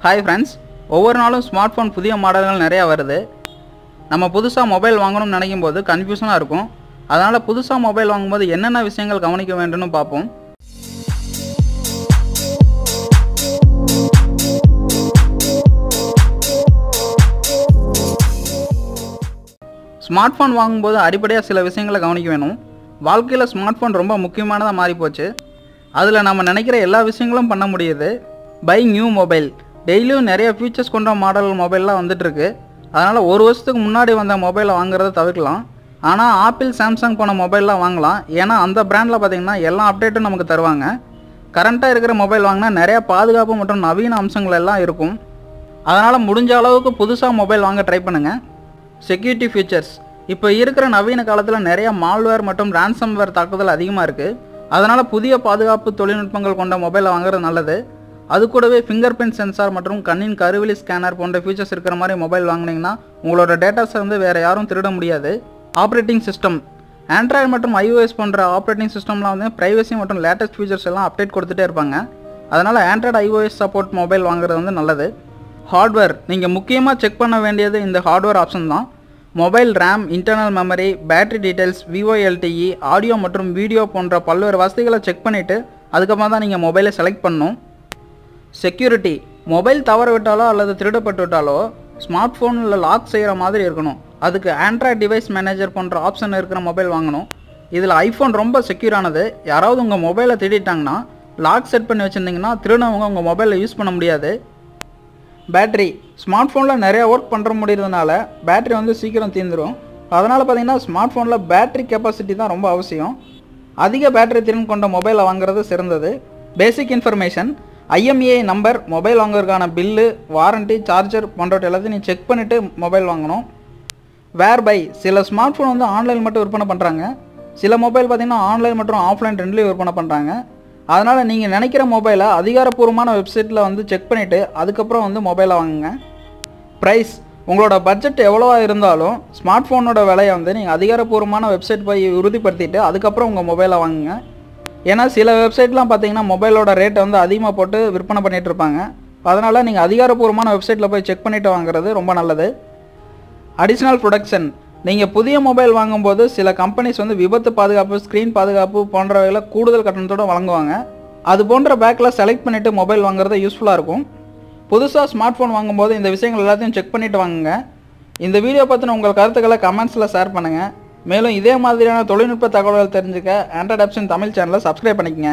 Hi friends, ஒவ்வொரு நாளும் smart phone புதிய மாடல்கள் நிறையா வருது. நம்ம புதுசாக மொபைல் வாங்கணும்னு நினைக்கும் போது கன்ஃபியூஷனாக இருக்கும். அதனால் புதுசாக மொபைல் வாங்கும்போது என்னென்ன விஷயங்கள் கவனிக்க வேண்டும்னு பார்ப்போம். ஸ்மார்ட் ஃபோன் வாங்கும்போது அடிப்படையாக சில விஷயங்களை கவனிக்க வேணும். வாழ்க்கையில் ஸ்மார்ட் ஃபோன் ரொம்ப முக்கியமானதாக மாறிப்போச்சு. அதில் நம்ம நினைக்கிற எல்லா விஷயங்களும் பண்ண முடியுது. பை நியூ மொபைல், டெய்லியும் நிறைய ஃபீச்சர்ஸ் கொண்ட மாடல் மொபைல்லாம் வந்துட்டுருக்கு. அதனால் ஒரு வருஷத்துக்கு முன்னாடி வந்த மொபைலை வாங்குறத தவிர்க்கலாம். ஆனால் ஆப்பிள், சாம்சங் போன மொபைல்லாம் வாங்கலாம். ஏன்னா அந்த பிராண்டில் பார்த்திங்கன்னா எல்லா அப்டேட்டும் நமக்கு தருவாங்க. கரண்ட்டாக இருக்கிற மொபைல் வாங்கினா நிறையா பாதுகாப்பு மற்றும் நவீன அம்சங்கள் எல்லாம் இருக்கும். அதனால் முடிஞ்ச அளவுக்கு புதுசாக மொபைல் வாங்க ட்ரை பண்ணுங்கள். செக்யூரிட்டி ஃபீச்சர்ஸ், இப்போ இருக்கிற நவீன காலத்தில் நிறைய மால்வேர் மற்றும் ரான்சம்வேர் தாக்குதல் அதிகமாக இருக்குது. அதனால் புதிய பாதுகாப்பு தொழில்நுட்பங்கள் கொண்ட மொபைலை வாங்குறது நல்லது. அது கூடவே ஃபிங்கர் பிரிண்ட் சென்சார் மற்றும் கண்ணின் கருவிழி ஸ்கேனர் போன்ற ஃபீச்சர்ஸ் இருக்கிற மாதிரி மொபைல் வாங்கினீங்கன்னா உங்களோட டேட்டாஸை வந்து வேறு யாரும் திருட முடியாது. ஆப்ரேட்டிங் சிஸ்டம், ஆண்ட்ராய்டு மற்றும் iOS போன்ற ஆப்ரேட்டிங் சிஸ்டம்லாம் வந்து ப்ரைவசி மற்றும் லேட்டஸ்ட் ஃபீச்சர்ஸ் எல்லாம் அப்டேட் கொடுத்துட்டே இருப்பாங்க. அதனால் ஆண்ட்ராய்டு iOS சப்போர்ட் மொபைல் வாங்குறது வந்து நல்லது. ஹார்ட்வேர், நீங்கள் முக்கியமாக செக் பண்ண வேண்டியது இந்த ஹார்ட்வேர் ஆப்ஷன் தான். Mobile RAM, internal memory, battery details, VoLTE, audio மற்றும் வீடியோ போன்ற பல்வேறு வசதிகளை செக் பண்ணிவிட்டு அதுக்கப்புறம் தான் நீங்கள் மொபைலை செலக்ட் பண்ணணும். செக்யூரிட்டி, மொபைல் தவற விட்டாலோ அல்லது திருடப்பட்டு விட்டாலோ ஸ்மார்ட் ஃபோனில் லாக் செய்கிற மாதிரி இருக்கணும். அதுக்கு ஆண்ட்ராய்டு டிவைஸ் மேனேஜர் போன்ற ஆப்ஷன் இருக்கிற மொபைல் வாங்கணும். இதில் ஐஃபோன் ரொம்ப செக்யூரானது. யாராவது உங்கள் மொபைலை திருடிட்டாங்கன்னா லாக் செட் பண்ணி வச்சுருந்தீங்கன்னா திருடவங்க உங்கள் மொபைலை யூஸ் பண்ண முடியாது. பேட்டரி, ஸ்மார்ட் ஃபோனில் நிறையா ஒர்க் பண்ணுற முடியறதுனால பேட்டரி வந்து சீக்கிரம் தீர்ந்துடும். அதனால் பார்த்திங்கன்னா ஸ்மார்ட் ஃபோனில் பேட்டரி கெப்பாசிட்டி தான் ரொம்ப அவசியம். அதிக பேட்டரி திறன் கொண்ட மொபைலை வாங்குறது சிறந்தது. Basic information, IMEI number, mobile வாங்குறதுக்கான பில்லு, வாரண்ட்டி, சார்ஜர் போன்றவற்றை எல்லாத்தையும் நீ செக் பண்ணிவிட்டு மொபைல் வாங்கணும். வேர் பை, சில ஸ்மார்ட் ஃபோன் வந்து ஆன்லைன் மட்டும் விற்பனை பண்ணுறாங்க. சில மொபைல் பார்த்திங்கன்னா ஆன்லைன் மற்றும் ஆஃப்லைன் ரெண்டுலேயும் விற்பனை பண்ணுறாங்க. அதனால் நீங்கள் நினைக்கிற மொபைலை அதிகாரப்பூர்வமான வெப்சைட்டில் வந்து செக் பண்ணிவிட்டு அதுக்கப்புறம் வந்து மொபைலை வாங்குங்க. ப்ரைஸ், உங்களோட பட்ஜெட் எவ்வளோவா இருந்தாலும் ஸ்மார்ட் ஃபோனோட விலையை வந்து நீங்கள் அதிகாரப்பூர்வமான வெப்சைட் போய் உறுதிப்படுத்திட்டு அதுக்கப்புறம் உங்கள் மொபைலை வாங்குங்க. ஏன்னா சில வெப்சைட்லாம் பார்த்தீங்கன்னா மொபைலோட ரேட்டை வந்து அதிகமாக போட்டு விற்பனை பண்ணிகிட்டு இருப்பாங்க. அதனால் நீங்கள் அதிகாரப்பூர்வமான வெப்சைட்டில் போய் செக் பண்ணிவிட்டு வாங்குறது ரொம்ப நல்லது. அடிஷ்னல் ப்ரொடக்ஷன், நீங்கள் புதிய மொபைல் வாங்கும்போது சில கம்பெனிஸ் வந்து விபத்து பாதுகாப்பு, ஸ்க்ரீன் பாதுகாப்பு போன்றவைகளை கூடுதல் கட்டணத்தோடு வழங்குவாங்க. அது போன்ற பேக்கில் செலக்ட் பண்ணிவிட்டு மொபைல் வாங்குறது யூஸ்ஃபுல்லாக இருக்கும். புதுசாக ஸ்மார்ட் ஃபோன் வாங்கும்போது இந்த விஷயங்கள் எல்லாத்தையும் செக் பண்ணிவிட்டு வாங்குங்க. இந்த வீடியோ பற்றின உங்கள் கருத்துக்களை கமெண்ட்ஸில் ஷேர் பண்ணுங்கள். மேலும் இதே மாதிரியான தொழில்நுட்ப தகவல்கள் தெரிஞ்சுக்க ஆண்ட்ராய்ட் ஆப்ஷன் தமிழ் சேனலை சப்ஸ்கிரைப் பண்ணிக்கங்க.